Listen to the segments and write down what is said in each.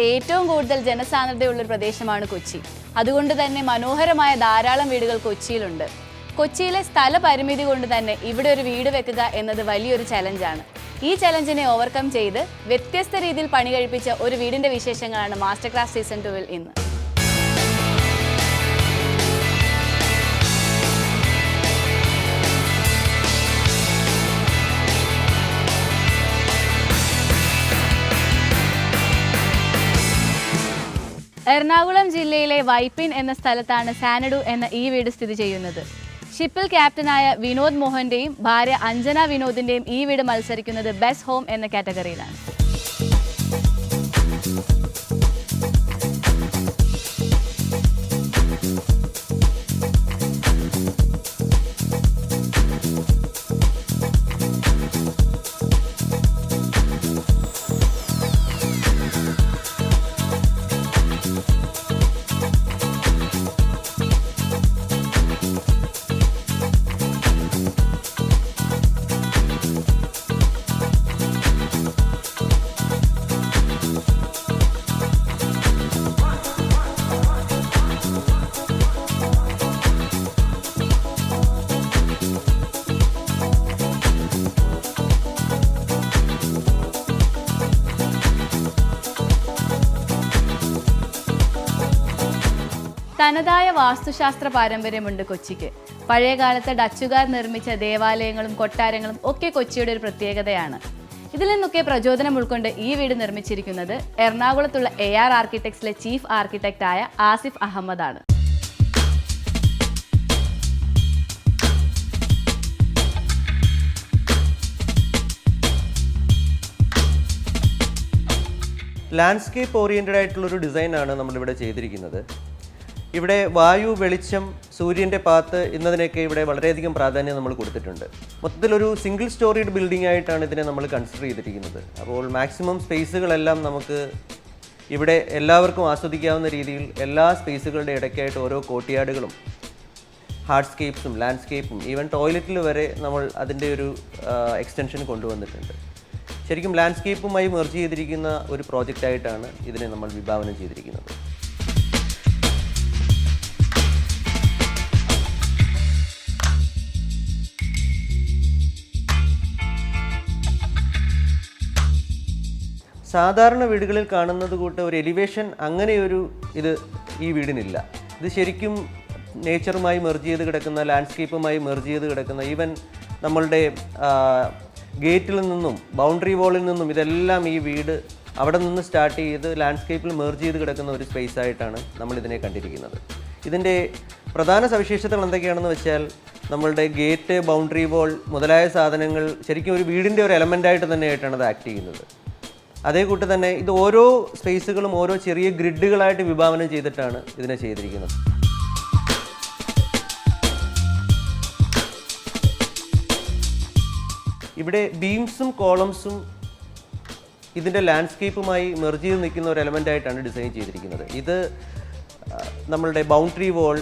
ഏറ്റവും കൂടുതൽ ജനസാന്ദ്രതയുള്ള ഒരു പ്രദേശമാണ് കൊച്ചി. അതുകൊണ്ട് തന്നെ മനോഹരമായ ധാരാളം വീടുകൾ കൊച്ചിയിലുണ്ട്. കൊച്ചിയിലെ സ്ഥല പരിമിതി കൊണ്ട് തന്നെ ഇവിടെ ഒരു വീട് വെക്കുക എന്നത് വലിയൊരു ചലഞ്ചാണ്. ഈ ചലഞ്ചിനെ ഓവർകം ചെയ്ത് വ്യത്യസ്ത രീതിയിൽ പണി കഴിപ്പിച്ച ഒരു വീടിന്റെ വിശേഷങ്ങളാണ് മാസ്റ്റർ ക്ലാസ് സീസൺ 2 ഇന്ന്. എറണാകുളം ജില്ലയിലെ വൈപ്പിൻ എന്ന സ്ഥലത്താണ് സാനഡു എന്ന ഈ വീട് സ്ഥിതി ചെയ്യുന്നത്. ഷിപ്പിൽ ക്യാപ്റ്റനായ വിനോദ് മോഹന്റെയും ഭാര്യ അഞ്ജന വിനോദിന്റെയും ഈ വീട് മത്സരിക്കുന്നത് ബെസ്റ്റ് ഹോം എന്ന കാറ്റഗറിയിലാണ്. തനതായ വാസ്തുശാസ്ത്ര പാരമ്പര്യമുണ്ട് കൊച്ചിക്ക്. പഴയകാലത്ത് ഡച്ചുകാർ നിർമ്മിച്ച ദേവാലയങ്ങളും കൊട്ടാരങ്ങളും ഒക്കെ കൊച്ചിയുടെ ഒരു പ്രത്യേകതയാണ്. ഇതിൽ നിന്നൊക്കെ പ്രചോദനം ഉൾക്കൊണ്ട് ഈ വീട് നിർമ്മിച്ചിരിക്കുന്നത് എറണാകുളത്തുള്ള AR ആർക്കിടെക്ട്സിലെ ചീഫ് ആർക്കിടെക്റ്റായ ആസിഫ് അഹമ്മദാണ്. ലാൻഡ്സ്കേപ്പ് ഓറിയൻറ്റഡ് ആയിട്ടുള്ളൊരു ഡിസൈനാണ് നമ്മളിവിടെ ചെയ്തിരിക്കുന്നത്. ഇവിടെ വായു, വെളിച്ചം, സൂര്യൻ്റെ പാത്ത് എന്നതിനൊക്കെ ഇവിടെ വളരെയധികം പ്രാധാന്യം നമ്മൾ കൊടുത്തിട്ടുണ്ട്. മൊത്തത്തിലൊരു സിംഗിൾ സ്റ്റോറീഡ് ബിൽഡിംഗ് ആയിട്ടാണ് ഇതിനെ നമ്മൾ കൺസിഡർ ചെയ്തിരിക്കുന്നത്. അപ്പോൾ മാക്സിമം സ്പേസുകളെല്ലാം നമുക്ക് ഇവിടെ എല്ലാവർക്കും ആസ്വദിക്കാവുന്ന രീതിയിൽ എല്ലാ സ്പേസുകളുടെ ഇടയ്ക്കായിട്ട് ഓരോ കോർട്ട്യാർഡുകളും ഹാർഡ്സ്കേപ്സും ലാൻഡ്സ്കേപ്പും ഈവൻ ടോയ്ലറ്റിൽ വരെ നമ്മൾ അതിൻ്റെ ഒരു എക്സ്റ്റൻഷൻ കൊണ്ടുവന്നിട്ടുണ്ട്. ശരിക്കും ലാൻഡ്സ്കേപ്പുമായി മെർജ് ചെയ്തിരിക്കുന്ന ഒരു പ്രോജക്റ്റായിട്ടാണ് ഇതിനെ നമ്മൾ വിഭാവനം ചെയ്തിരിക്കുന്നത്. സാധാരണ വീടുകളിൽ കാണുന്നത് കൂട്ട് ഒരു എലിവേഷൻ അങ്ങനെയൊരു ഈ വീടിനില്ല. ഇത് ശരിക്കും നേച്ചറുമായി മെർജ് ചെയ്ത് കിടക്കുന്ന, ലാൻഡ്സ്കേപ്പുമായി മെർജ് ചെയ്ത് കിടക്കുന്ന, ഈവൻ നമ്മളുടെ ഗേറ്റിൽ നിന്നും ബൗണ്ടറി വാളിൽ നിന്നും ഇതെല്ലാം ഈ വീട് അവിടെ നിന്ന് സ്റ്റാർട്ട് ചെയ്ത് ലാൻഡ്സ്കേപ്പിൽ മെർജ് ചെയ്ത് കിടക്കുന്ന ഒരു സ്പേസ് ആയിട്ടാണ് നമ്മളിതിനെ കണ്ടിരിക്കുന്നത്. ഇതിൻ്റെ പ്രധാന സവിശേഷതകൾ എന്തൊക്കെയാണെന്ന് വെച്ചാൽ നമ്മളുടെ ഗേറ്റ്, ബൗണ്ടറി വാൾ മുതലായ സാധനങ്ങൾ ശരിക്കും ഒരു വീടിൻ്റെ ഒരു എലമെൻ്റായിട്ട് തന്നെയായിട്ടാണ് അത് ആക്ട് ചെയ്യുന്നത്. അതേ കൂട്ട് തന്നെ ഇത് ഓരോ സ്പേസുകളും ഓരോ ചെറിയ ഗ്രിഡുകളായിട്ട് വിഭാവനം ചെയ്തിട്ടാണ് ഇതിനെ ചെയ്തിരിക്കുന്നത്. ഇവിടെ ബീംസും കോളംസും ഇതിൻ്റെ ലാൻഡ്സ്കേപ്പുമായി മെർജ് ചെയ്ത് നിൽക്കുന്ന ഒരു എലമെൻ്റായിട്ടാണ് ഡിസൈൻ ചെയ്തിരിക്കുന്നത്. ഇത് നമ്മളുടെ ബൗണ്ടറി വാൾ,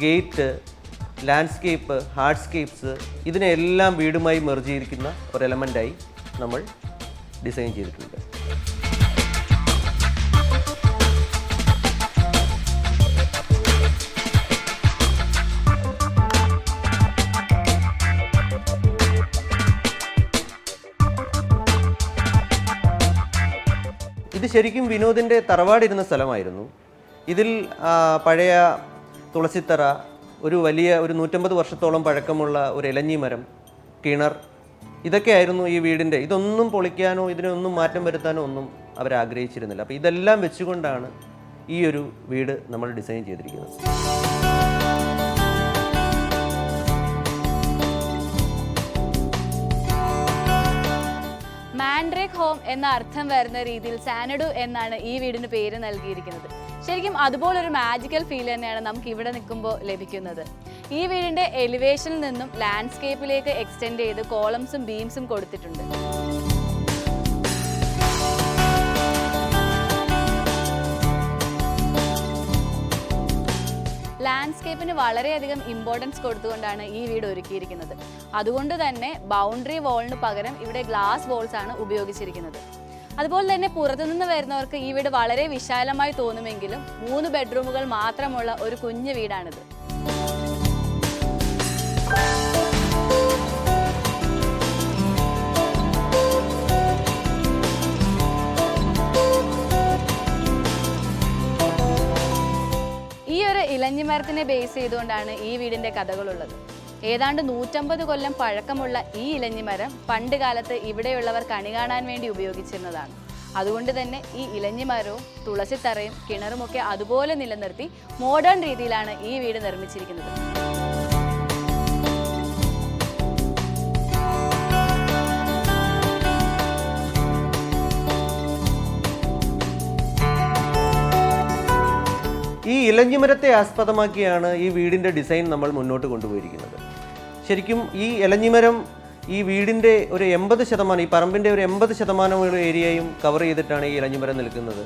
ഗേറ്റ്, ലാൻഡ്സ്കേപ്പ്, ഹാർഡ്സ്കേപ്സ് ഇതിനെല്ലാം വീടുമായി മെർജ് ചെയ്തിരിക്കുന്ന ഒരു എലമെൻ്റായി നമ്മൾ ഡിസൈൻ ചെയ്തിട്ടുണ്ട്. ഇത് ശരിക്കും വിനോദിൻ്റെ തറവാടിരുന്ന സ്ഥലമായിരുന്നു. ഇതിൽ പഴയ തുളസിത്തറ, ഒരു 150 വർഷത്തോളം പഴക്കമുള്ള ഒരു ഇലഞ്ഞി മരം, കിണർ, ഇതൊക്കെയായിരുന്നു ഈ വീടിൻ്റെ. ഇതൊന്നും പൊളിക്കാനോ ഇതിനൊന്നും മാറ്റം വരുത്താനോ ഒന്നും അവർ ആഗ്രഹിച്ചിരുന്നില്ല. അപ്പോൾ ഇതെല്ലാം വെച്ചുകൊണ്ടാണ് ഈ ഒരു വീട് നമ്മൾ ഡിസൈൻ ചെയ്തിരിക്കുന്നത്. മാൻഡ്രേക്ക് ഹോം എന്ന അർത്ഥം വരുന്ന രീതിയിൽ സാനഡു എന്നാണ് ഈ വീടിന് പേര് നൽകിയിരിക്കുന്നത്. ശരിക്കും അതുപോലൊരു മാജിക്കൽ ഫീൽ തന്നെയാണ് നമുക്ക് ഇവിടെ നിൽക്കുമ്പോൾ ലഭിക്കുന്നത്. ഈ വീടിൻ്റെ എലിവേഷനിൽ നിന്നും ലാൻഡ്സ്കേപ്പിലേക്ക് എക്സ്റ്റെൻഡ് ചെയ്ത് കോളംസും ബീംസും കൊടുത്തിട്ടുണ്ട്. ലാൻഡ്സ്കേപ്പിന് വളരെയധികം ഇമ്പോർട്ടൻസ് കൊടുത്തുകൊണ്ടാണ് ഈ വീട് ഒരുക്കിയിരിക്കുന്നത്. അതുകൊണ്ട് തന്നെ ബൗണ്ടറി വാളിന് പകരം ഇവിടെ ഗ്ലാസ് വാൾസ് ആണ് ഉപയോഗിച്ചിരിക്കുന്നത്. അതുപോലെ തന്നെ പുറത്തുനിന്ന് വരുന്നവർക്ക് ഈ വീട് വളരെ വിശാലമായി തോന്നുമെങ്കിലും 3 ബെഡ്റൂമുകൾ മാത്രമുള്ള ഒരു കുഞ്ഞു വീടാണിത്. ഈ ഒരു ഇലഞ്ഞിമരത്തിനെ ബേസ് ചെയ്തുകൊണ്ടാണ് ഈ വീടിന്റെ കഥകളുള്ളത്. ഏതാണ്ട് 150 കൊല്ലം പഴക്കമുള്ള ഈ ഇലഞ്ഞിമരം പണ്ട് കാലത്ത് ഇവിടെയുള്ളവർ കണി കാണാൻ വേണ്ടി ഉപയോഗിച്ചിരുന്നതാണ്. അതുകൊണ്ട് തന്നെ ഈ ഇലഞ്ഞിമരവും തുളസിത്തറയും കിണറുമൊക്കെ അതുപോലെ നിലനിർത്തി മോഡേൺ രീതിയിലാണ് ഈ വീട് നിർമ്മിച്ചിരിക്കുന്നത്. ഈ ഇലഞ്ഞിമരത്തെ ആസ്പദമാക്കിയാണ് ഈ വീടിൻ്റെ ഡിസൈൻ നമ്മൾ മുന്നോട്ട് കൊണ്ടുപോയിരിക്കുന്നത്. ശരിക്കും ഈ ഇലഞ്ഞിമരം ഈ വീടിൻ്റെ ഒരു 80%, ഈ പറമ്പിൻ്റെ ഒരു 80% ഏരിയയും കവർ ചെയ്തിട്ടാണ് ഈ ഇലഞ്ഞിമരം നിൽക്കുന്നത്.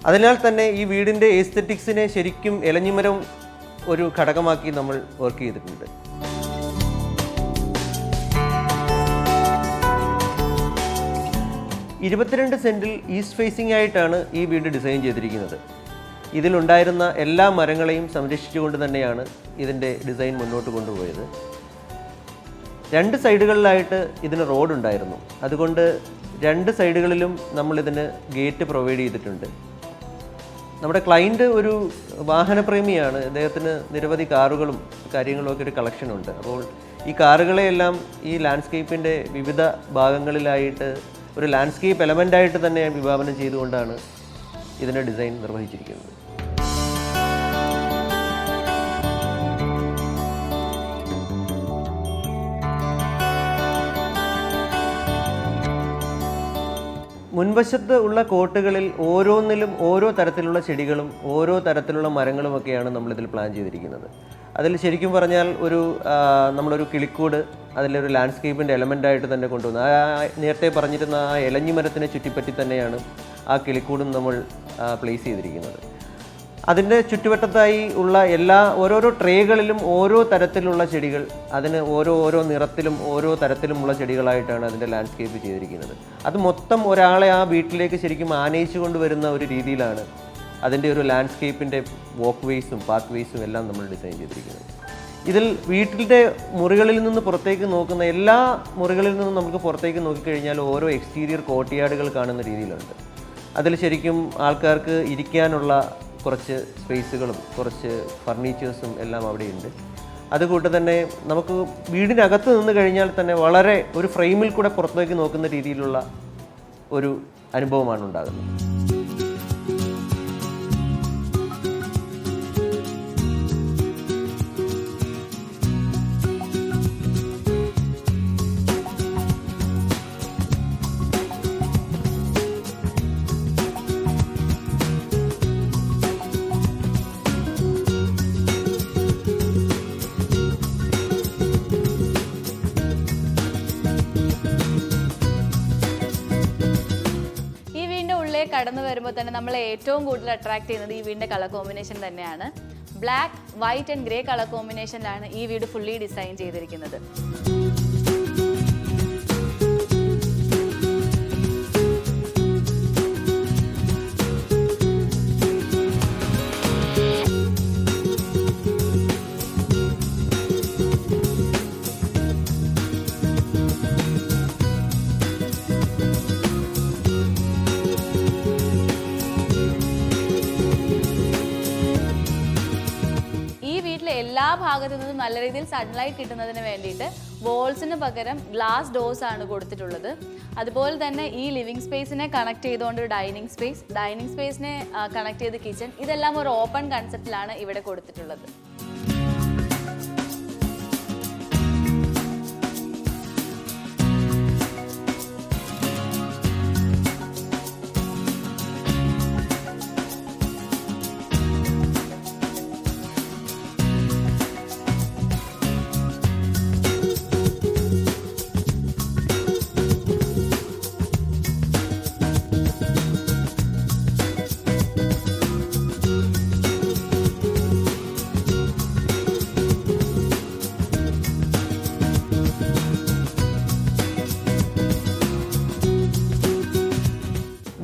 അതിനാൽ തന്നെ ഈ വീടിൻ്റെ എസ്തെറ്റിക്സിനെ ശരിക്കും ഇലഞ്ഞിമരം ഒരു ഘടകമാക്കി നമ്മൾ വർക്ക് ചെയ്തിട്ടുണ്ട്. ഇരുപത്തിരണ്ട് സെൻറ്റിൽ ഈസ്റ്റ് ഫേസിംഗ് ആയിട്ടാണ് ഈ വീട് ഡിസൈൻ ചെയ്തിരിക്കുന്നത്. ഇതിലുണ്ടായിരുന്ന എല്ലാ മരങ്ങളെയും സംരക്ഷിച്ചുകൊണ്ട് തന്നെയാണ് ഇതിൻ്റെ ഡിസൈൻ മുന്നോട്ട് കൊണ്ടുപോയത്. 2 സൈഡുകളിലായിട്ട് ഇതിന് റോഡുണ്ടായിരുന്നു. അതുകൊണ്ട് 2 സൈഡുകളിലും നമ്മളിതിന് ഗേറ്റ് പ്രൊവൈഡ് ചെയ്തിട്ടുണ്ട്. നമ്മുടെ ക്ലയൻറ്റ് ഒരു വാഹനപ്രേമിയാണ്. അദ്ദേഹത്തിന് നിരവധി കാറുകളും കാര്യങ്ങളുമൊക്കെ ഒരു കളക്ഷനുണ്ട്. അപ്പോൾ ഈ കാറുകളെയെല്ലാം ഈ ലാൻഡ്സ്കേപ്പിൻ്റെ വിവിധ ഭാഗങ്ങളിലായിട്ട് ഒരു ലാൻഡ്സ്കേപ്പ് എലമെൻ്റായിട്ട് തന്നെ വിഭാവനം ചെയ്തുകൊണ്ടാണ് ഇതിൻ്റെ ഡിസൈൻ നിർവഹിച്ചിരിക്കുന്നത്. മുൻവശത്ത് ഉള്ള കോട്ടുകളിൽ ഓരോന്നിലും ഓരോ തരത്തിലുള്ള ചെടികളും ഓരോ തരത്തിലുള്ള മരങ്ങളുമൊക്കെയാണ് നമ്മളിതിൽ പ്ലാൻ ചെയ്തിരിക്കുന്നത്. അതിൽ ശരിക്കും പറഞ്ഞാൽ നമ്മളൊരു കിളിക്കൂട് അതിലൊരു ലാൻഡ്സ്കേപ്പിൻ്റെ എലമെൻ്റായിട്ട് തന്നെ കൊണ്ടുവന്നു. നേരത്തെ പറഞ്ഞിരുന്ന ആ ഇലഞ്ഞിമരത്തിനെ ചുറ്റിപ്പറ്റി തന്നെയാണ് ആ കിളിക്കൂടും നമ്മൾ പ്ലേസ് ചെയ്തിരിക്കുന്നത്. അതിൻ്റെ ചുറ്റുവട്ടത്തായി ഉള്ള ഓരോരോ ട്രേകളിലും ഓരോ തരത്തിലുള്ള ചെടികൾ, അതിന് ഓരോ നിറത്തിലും ഓരോ തരത്തിലുമുള്ള ചെടികളായിട്ടാണ് അതിൻ്റെ ലാൻഡ്സ്കേപ്പ് ചെയ്തിരിക്കുന്നത്. അത് മൊത്തം ഒരാളെ ആ വീട്ടിലേക്ക് ശരിക്കും ആനയിച്ചു കൊണ്ടുവരുന്ന ഒരു രീതിയിലാണ് അതിൻ്റെ ഒരു ലാൻഡ്സ്കേപ്പിൻ്റെ വാക്ക് വേസും പാത്ത് വേസും എല്ലാം നമ്മൾ ഡിസൈൻ ചെയ്തിരിക്കുന്നത്. ഇതിൽ വീട്ടിൻ്റെ മുറികളിൽ നിന്ന് പുറത്തേക്ക് നോക്കുന്ന എല്ലാ മുറികളിൽ നിന്നും നമുക്ക് പുറത്തേക്ക് നോക്കിക്കഴിഞ്ഞാൽ ഓരോ എക്സ്റ്റീരിയർ കോർട്ട്യാർഡുകൾ കാണുന്ന രീതിയിലുണ്ട്. അതിൽ ശരിക്കും ആൾക്കാർക്ക് ഇരിക്കാനുള്ള കുറച്ച് സ്പേസുകളും കുറച്ച് ഫർണിച്ചേഴ്സും എല്ലാം അവിടെയുണ്ട്. അതുകൂട്ട് തന്നെ നമുക്ക് വീടിനകത്ത് നിന്ന് കഴിഞ്ഞാൽ തന്നെ വളരെ ഒരു ഫ്രെയിമിൽ കൂടെ പുറത്തേക്ക് നോക്കുന്ന രീതിയിലുള്ള ഒരു അനുഭവമാണ് ഉണ്ടാകുന്നത്. കടന്നു വരുമ്പോൾ തന്നെ നമ്മളെ ഏറ്റവും കൂടുതൽ അട്രാക്ട് ചെയ്യുന്നത് ഈ വീടിൻ്റെ കളർ കോമ്പിനേഷൻ തന്നെയാണ്. Black, white and grey colour കോമ്പിനേഷനിലാണ് ഈ വീട് ഫുള്ളി ഡിസൈൻ ചെയ്തിരിക്കുന്നത്. എല്ലാ ഭാഗത്തു നിന്നും നല്ല രീതിയിൽ സൺലൈറ്റ് കിട്ടുന്നതിന് വേണ്ടിയിട്ട് വോൾസിന് പകരം ഗ്ലാസ് ഡോർസ് ആണ് കൊടുത്തിട്ടുള്ളത്. അതുപോലെ തന്നെ ഈ ലിവിംഗ് സ്പേസിനെ കണക്ട് ചെയ്തുകൊണ്ട് ഡൈനിങ് സ്പേസിനെ കണക്ട് ചെയ്ത് കിച്ചൺ, ഇതെല്ലാം ഒരു ഓപ്പൺ കൺസെപ്റ്റിലാണ് ഇവിടെ കൊടുത്തിട്ടുള്ളത്.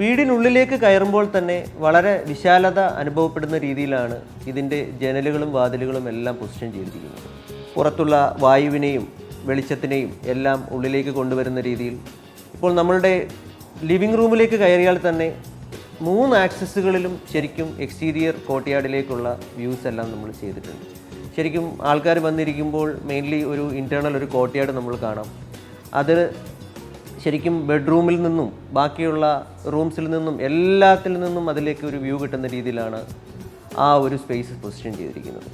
വീടിനുള്ളിലേക്ക് കയറുമ്പോൾ തന്നെ വളരെ വിശാലത അനുഭവപ്പെടുന്ന രീതിയിലാണ് ഇതിൻ്റെ ജനലുകളും വാതിലുകളും എല്ലാം പൊസിഷൻ ചെയ്തിരിക്കുന്നത്. പുറത്തുള്ള വായുവിനെയും വെളിച്ചത്തിനെയും എല്ലാം ഉള്ളിലേക്ക് കൊണ്ടുവരുന്ന രീതിയിൽ ഇപ്പോൾ നമ്മളുടെ ലിവിങ് റൂമിലേക്ക് കയറിയാൽ തന്നെ 3 ആക്സസുകളിലും ശരിക്കും എക്സ്റ്റീരിയർ കോർട്ട്യാർഡിലേക്കുള്ള വ്യൂസ് എല്ലാം നമ്മൾ ചെയ്തിട്ടുണ്ട്. ശരിക്കും ആൾക്കാർ വന്നിരിക്കുമ്പോൾ മെയിൻലി ഒരു ഇൻറ്റേർണൽ ഒരു കോർട്ട്യാർഡ് നമ്മൾ കാണാം. അത് ശരിക്കും ബെഡ്റൂമിൽ നിന്നും ബാക്കിയുള്ള റൂംസിൽ നിന്നും എല്ലാത്തിൽ നിന്നും അതിലേക്ക് ഒരു വ്യൂ കിട്ടുന്ന രീതിയിലാണ് ആ ഒരു സ്പേസ് പൊസിഷൻ ചെയ്തിരിക്കുന്നത്.